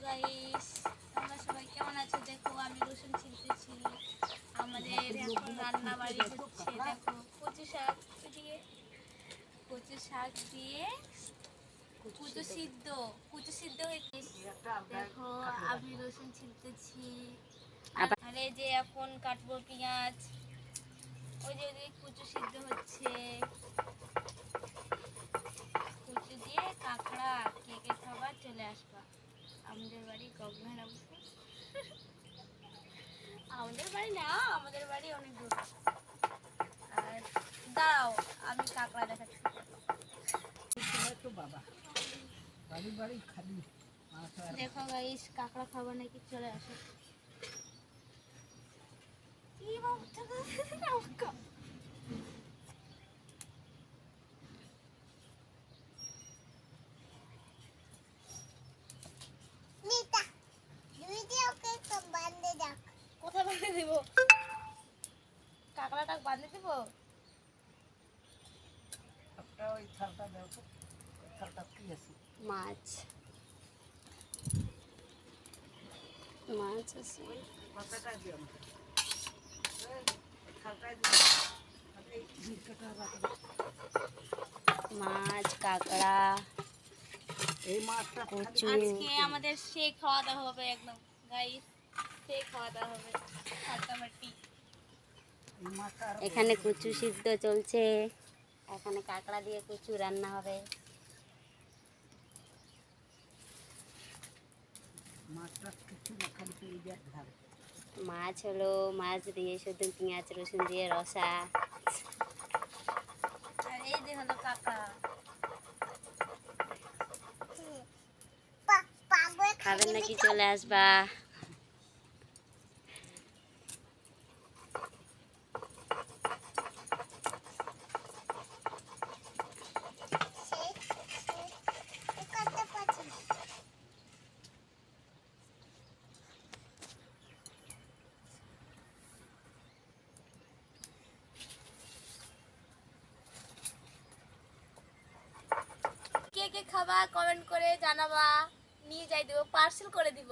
Guys, তোমরা সবাই কেমন আছো? দেখো আমি রসুন ছিলতেছি। আমাদের এখন রান্না বাড়ি হচ্ছে। দেখো কচু শাক দিয়ে কুচু সিদ্ধ হয়েছে। দেখো আমি রসুন ছিলতেছি। আর এই যে এখন কাটবো পেঁয়াজ। ওই যে ওদিকে কুচু সিদ্ধ হচ্ছে। কুচু দিয়ে কাঁকড়া, কে কে খাবার চলে আসবা আমাদের বাড়ি গগনারামপুর। আমাদের বাড়ি না, আমাদের বাড়ি অনেক দূর। আর দাও আমি কাঁকড়া দেখাচ্ছি। দেখো গাইস, কাঁকড়া খাবার নাকি চলে আসে। কি বাবা কোথায় বাঁধে দিব? কাঁকড়াটা বাঁধে দিব? মাছ আছে। মাছ, কাঁকড়া, এই মাছটা কচু। আজকে আমাদের সে খাওয়া দাওয়া হবে একদম গাইস, সে খাওয়া দাওয়া হবে ফাটাফাটি। এখানে কচু সিদ্ধ চলছে, এখানে কাঁকড়া দিয়ে কচু রান্না হবে। মাছ হলো, মাছ দিয়ে শুধু পেঁয়াজ রসুন দিয়ে রসা। আর এই যে হলো কাঁকড়া। খাবেন নাকি চলে আসবা। কে কে খাবা কমেন্ট করে জানাবা, নিয়ে যাই দেবো, পার্সেল করে দিব।